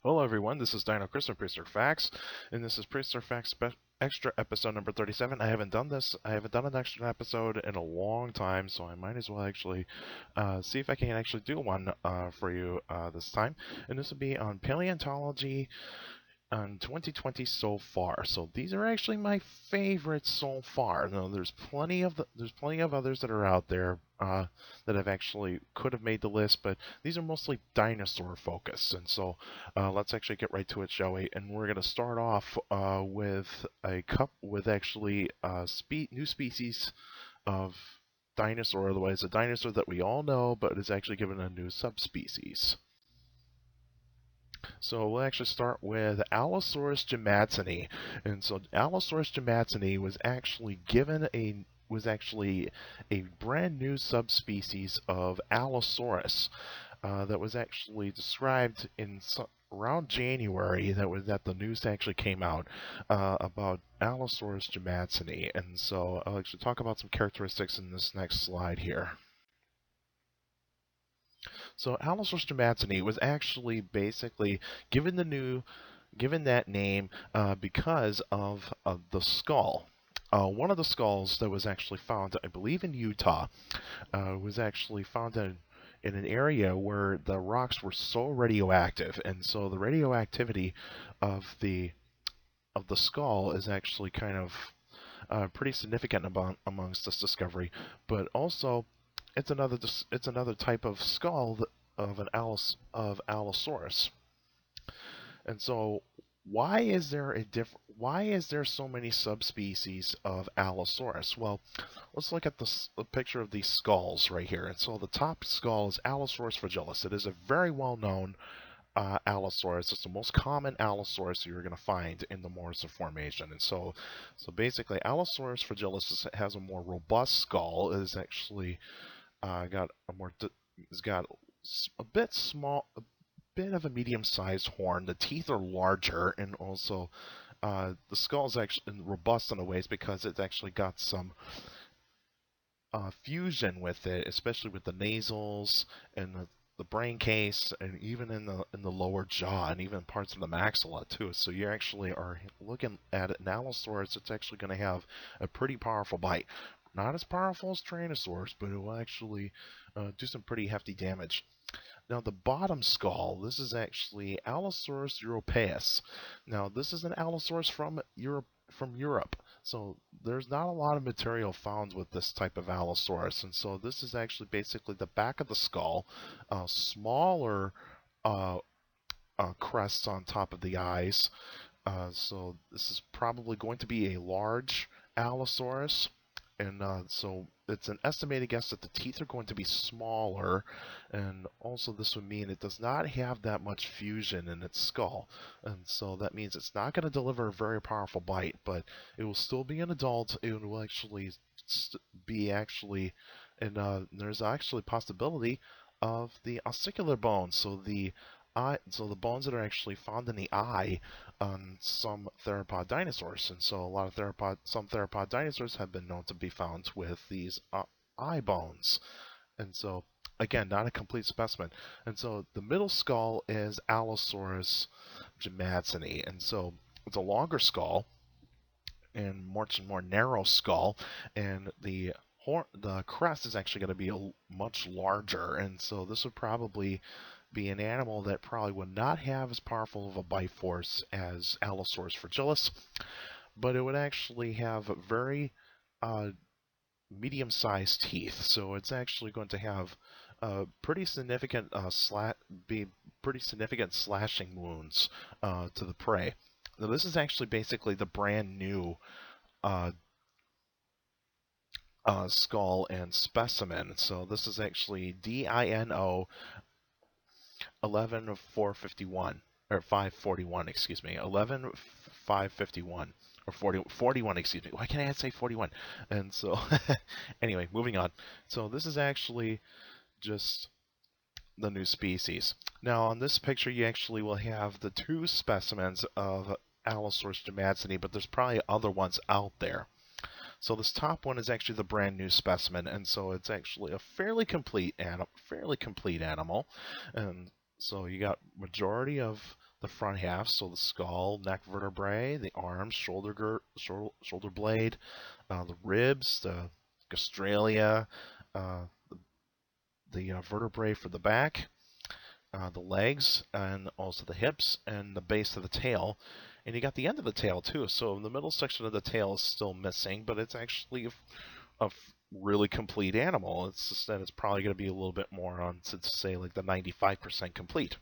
Hello everyone, this is Dino Chris from Prehistoric Facts, and this is Prehistoric Facts Extra episode number 37. I haven't done an extra episode in a long time, so I might as well actually see if I can actually do one for you this time. And this will be on Paleontology on 2020 so far. So these are actually my favorites so far. Now there's plenty of others that are out there that have actually could have made the list, but these are mostly dinosaur focused. And so let's actually get right to it, shall we? And we're going to start off with new species of dinosaur. Otherwise, a dinosaur that we all know, but is actually given a new subspecies. So we'll actually start with Allosaurus jimmadseni. And so Allosaurus jimmadseni was actually a brand new subspecies of Allosaurus that was actually described in around January that the news actually came out about Allosaurus jimmadseni. And so I'll actually talk about some characteristics in this next slide here. So Allosaurus jimmadseni was actually basically given that name because of the skull. One of the skulls that was actually found, I believe, in Utah, was actually found in an area where the rocks were so radioactive, and so the radioactivity of the skull is actually kind of pretty significant amongst this discovery, but also it's another type of skull of Allosaurus. And so why is there so many subspecies of Allosaurus? Well, let's look at the picture of these skulls right here. And so the top skull is Allosaurus fragilis. It is a very well-known Allosaurus. It's the most common Allosaurus you're going to find in the Morrison Formation. And so basically, Allosaurus fragilis has a more robust skull. It is actually it's got a bit of a medium-sized horn. The teeth are larger, and also the skull is actually robust in a ways because it's actually got some fusion with it, especially with the nasals and the brain case, and even in the lower jaw, and even parts of the maxilla too. So you actually are looking at an Allosaurus. It's actually going to have a pretty powerful bite. Not as powerful as Tyrannosaurus, but it will actually do some pretty hefty damage. Now the bottom skull, this is actually Allosaurus europaeus. Now this is an Allosaurus from Europe. So there's not a lot of material found with this type of Allosaurus, and so this is actually basically the back of the skull, smaller crests on top of the eyes. So this is probably going to be a large Allosaurus. And so it's an estimated guess that the teeth are going to be smaller, and also this would mean it does not have that much fusion in its skull, and so that means it's not going to deliver a very powerful bite, but it will still be an adult. It will actually be and there's actually possibility of the ossicular bones, so the bones that are actually found in the eye on some theropod dinosaurs, and so some theropod dinosaurs have been known to be found with these eye bones, and so again, not a complete specimen. And so the middle skull is Allosaurus jimmadseni, and so it's a longer skull and much more narrow skull, and the crest is actually going to be much larger, and so this would probably be an animal that probably would not have as powerful of a bite force as Allosaurus fragilis, but it would actually have very medium-sized teeth. So it's actually going to have pretty significant slashing wounds to the prey. Now this is actually basically the brand new skull and specimen. So this is actually Dino 11451 or 541, excuse me, 11551 or 41, excuse me. Why can't I say 41? And so anyway, moving on. So this is actually just the new species. Now on this picture you actually will have the two specimens of Allosaurus jimmadseni, but there's probably other ones out there. So this top one is actually the brand new specimen, and so it's actually a fairly complete animal. And so you got majority of the front half, so the skull, neck vertebrae, the arms, shoulder blade, the ribs, the gastralia, uh, the vertebrae for the back, the legs, and also the hips, and the base of the tail. And you got the end of the tail too. So the middle section of the tail is still missing, but it's actually a really complete animal. It's just that it's probably going to be a little bit more on, to say, like the 95% complete.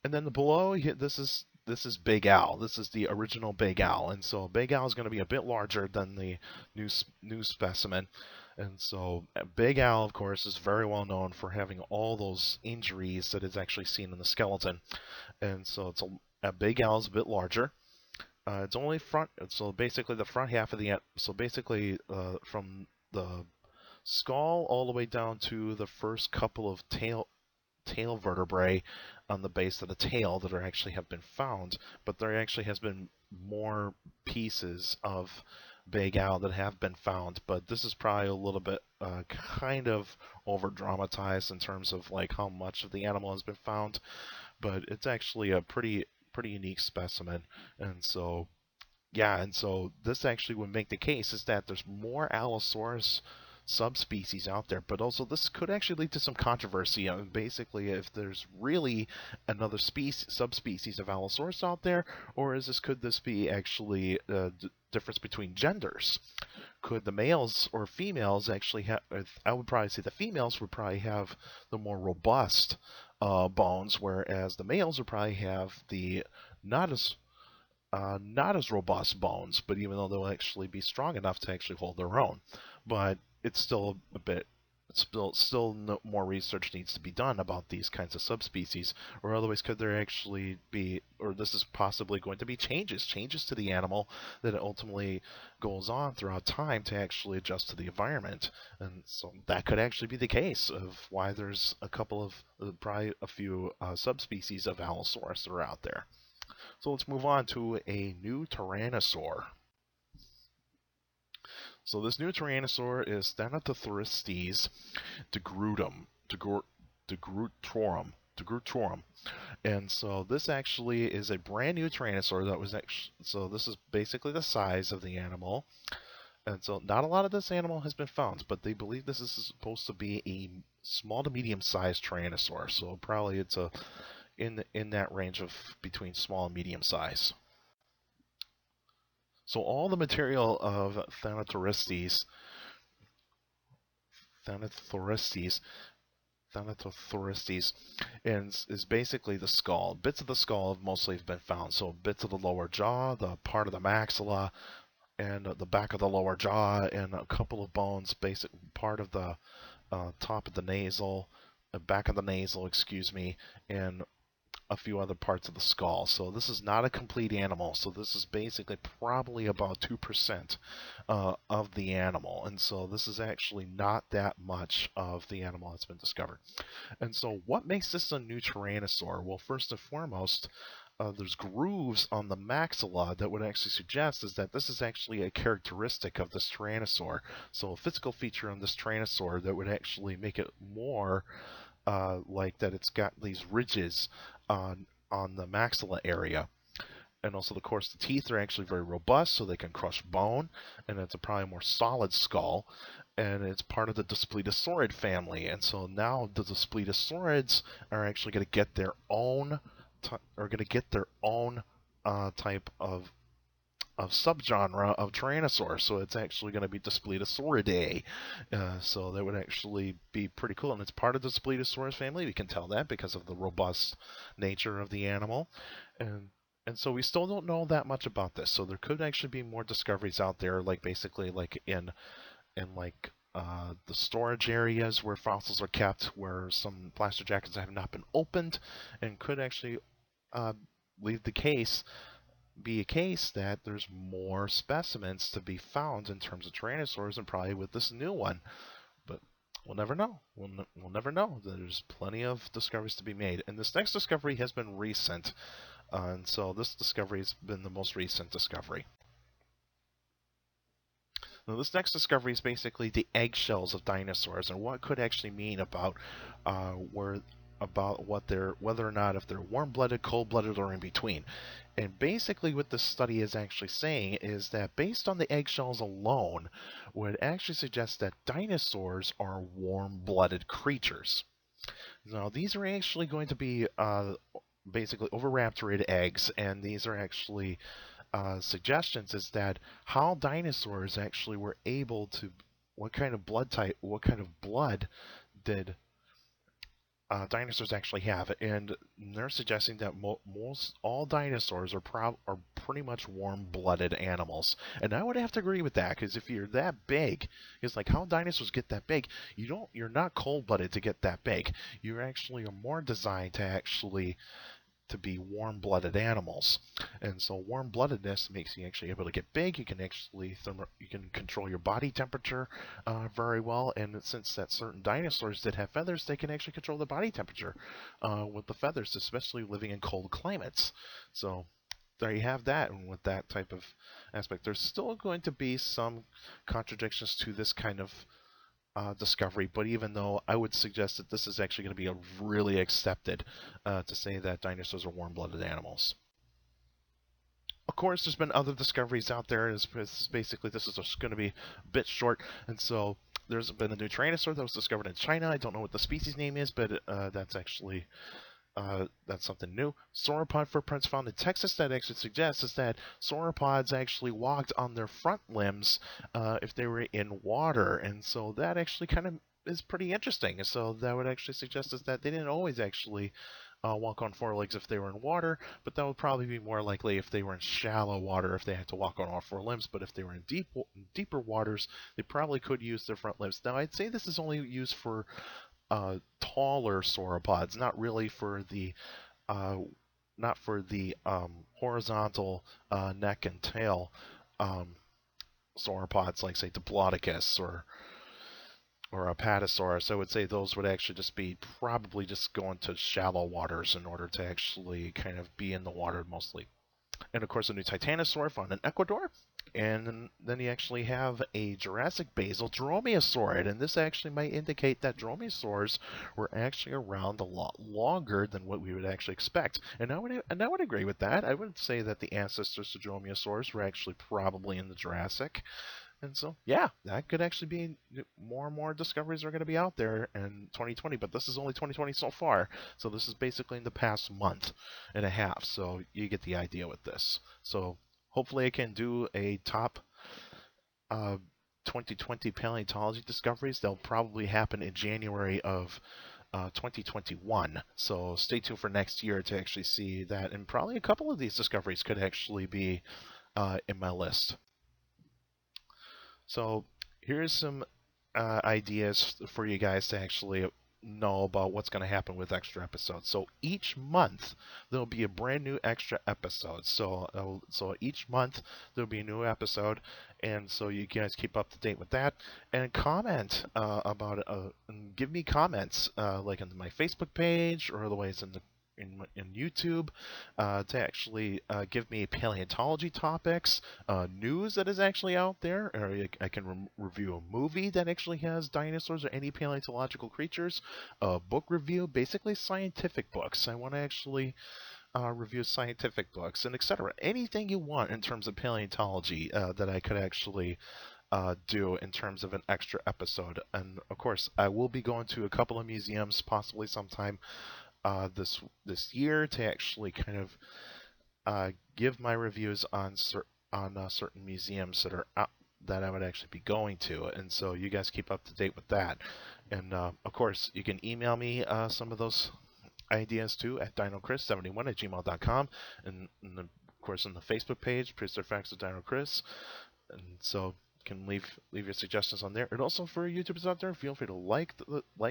And then below, this is Big Al. This is the original Big Al, and so Big Al is going to be a bit larger than the new specimen. And so Big Al, of course, is very well known for having all those injuries that is actually seen in the skeleton. And so a Big Al is a bit larger. It's only front, so basically the front half of so basically from the skull all the way down to the first couple of tail vertebrae on the base of the tail that actually have been found, but there actually has been more pieces of Big Al that have been found, but this is probably a little bit kind of over dramatized in terms of like how much of the animal has been found, but it's actually a pretty unique specimen. And so yeah, and so this actually would make the case is that there's more Allosaurus subspecies out there, but also this could actually lead to some controversy. Basically, if there's really another subspecies of Allosaurus out there, or could this be actually a difference between genders? Could the males or females actually have? I would probably say the females would probably have the more robust bones, whereas the males would probably have the not as not as robust bones, but even though they'll actually be strong enough to actually hold their own. But it's still a bit, still no more research needs to be done about these kinds of subspecies, or otherwise could there actually be, or this is possibly going to be changes to the animal that ultimately goes on throughout time to actually adjust to the environment. And so that could actually be the case of why there's a couple of, probably a few subspecies of Allosaurus that are out there. So let's move on to a new Tyrannosaur. So this new Tyrannosaur is Thanatotheristes degrootorum. And so this actually is a brand new Tyrannosaur that was so this is basically the size of the animal. And so not a lot of this animal has been found, but they believe this is supposed to be a small to medium sized Tyrannosaur. So probably it's in that range of between small and medium size. So all the material of Thanatotheristes, Thanatotheristes is basically the skull. Bits of the skull have mostly been found. So bits of the lower jaw, the part of the maxilla, and the back of the lower jaw, and a couple of bones, basic part of the top of the nasal, back of the nasal, excuse me, and a few other parts of the skull. So this is not a complete animal. So this is basically probably about 2% of the animal. And so this is actually not that much of the animal that's been discovered. And so what makes this a new Tyrannosaur? Well, first and foremost, there's grooves on the maxilla that would actually suggest is that this is actually a characteristic of this Tyrannosaur. So a physical feature on this Tyrannosaur that would actually make it more like that it's got these ridges on the maxilla area. And also, of course, the teeth are actually very robust, so they can crush bone, and it's a probably more solid skull, and it's part of the Daspletosaurids family. And so now the Daspletosaurids are actually going to get their own type of subgenre of Tyrannosaur, so it's actually going to be Daspletosauridae. So that would actually be pretty cool, and it's part of the Daspletosaurus family. We can tell that because of the robust nature of the animal, and so we still don't know that much about this. So there could actually be more discoveries out there, like basically like in like the storage areas where fossils are kept, where some plaster jackets have not been opened, and could actually leave the case be a case that there's more specimens to be found in terms of Tyrannosaurs and probably with this new one. But we'll never know. We'll never know. There's plenty of discoveries to be made. And this next discovery has been recent. And so this discovery has been the most recent discovery. Now, this next discovery is basically the eggshells of dinosaurs and what could actually mean about where about whether or not if they're warm-blooded, cold-blooded, or in between. And basically what this study is actually saying is that based on the eggshells alone, would actually suggest that dinosaurs are warm-blooded creatures. Now, these are actually going to be basically oviraptorid eggs, and these are actually suggestions is that how dinosaurs actually were able to, what kind of blood type, what kind of blood did dinosaurs actually have, and they're suggesting that most all dinosaurs are pretty much warm-blooded animals, and I would have to agree with that because if you're that big, it's like how dinosaurs get that big. You're not cold-blooded to get that big. You actually are more designed to actually to be warm-blooded animals, and so warm-bloodedness makes you actually able to get big. You can actually you can control your body temperature very well, and since that certain dinosaurs did have feathers, they can actually control the body temperature with the feathers, especially living in cold climates. So there you have that, and with that type of aspect, there's still going to be some contradictions to this kind of discovery, but even though I would suggest that this is actually going to be a really accepted to say that dinosaurs are warm-blooded animals. Of course, there's been other discoveries out there. Basically, this is just going to be a bit short, and so there's been a new Tyrannosaur that was discovered in China. I don't know what the species name is, but that's actually that's something new. Sauropod footprints found in Texas that actually suggests is that sauropods actually walked on their front limbs if they were in water, and so that actually kind of is pretty interesting. So that would actually suggest is that they didn't always actually walk on four legs if they were in water, but that would probably be more likely if they were in shallow water if they had to walk on all four limbs. But if they were in deeper waters, they probably could use their front limbs. Now, I'd say this is only used for taller sauropods, not really for the horizontal neck and tail sauropods like say Diplodocus or Apatosaurus. I would say those would actually just be probably just going to shallow waters in order to actually kind of be in the water mostly. And of course, a new Titanosaur found in Ecuador. And then you actually have a Jurassic basal dromaeosaurid, and this actually might indicate that dromaeosaurs were actually around a lot longer than what we would actually expect. And I would agree with that. I would say that the ancestors to dromaeosaurs were actually probably in the Jurassic. And so, yeah, that could actually be more and more discoveries are going to be out there in 2020, but this is only 2020 so far. So this is basically in the past month and a half. So you get the idea with this. So hopefully I can do a top 2020 paleontology discoveries. They'll probably happen in January of 2021. So stay tuned for next year to actually see that. And probably a couple of these discoveries could actually be in my list. So here's some ideas for you guys to actually know about what's going to happen with extra episodes. So each month there'll be a brand new extra episode. So each month there'll be a new episode, and so you guys keep up to date with that and comment about it. And give me comments like on my Facebook page or otherwise in YouTube to actually give me paleontology topics, news that is actually out there, or I can review a movie that actually has dinosaurs or any paleontological creatures, a book review, basically scientific books. I want to actually review scientific books and etc. Anything you want in terms of paleontology that I could actually do in terms of an extra episode. And of course, I will be going to a couple of museums possibly sometime this year to actually kind of give my reviews on certain museums that are out, that I would actually be going to, and so you guys keep up to date with that. And of course, you can email me some of those ideas too at dinochris71@gmail.com, and of course on the Facebook page, Prehistoric Facts with Dino Chris. And so can leave your suggestions on there. And also for YouTubers out there, feel free to like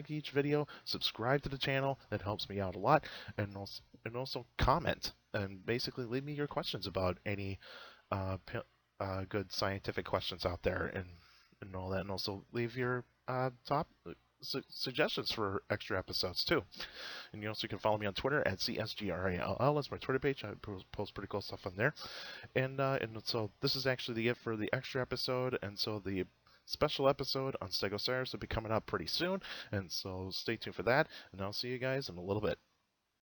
each video, subscribe to the channel. That helps me out a lot. And also comment and basically leave me your questions about any good scientific questions out there and all that. And also leave your top suggestions for extra episodes too. And you also can follow me on Twitter at CSGRALL. That's my Twitter page. I post pretty cool stuff on there. And so this is actually it for the extra episode. And so special episode on Stegosaurus will be coming up pretty soon, and so stay tuned for that, and I'll see you guys in a little bit.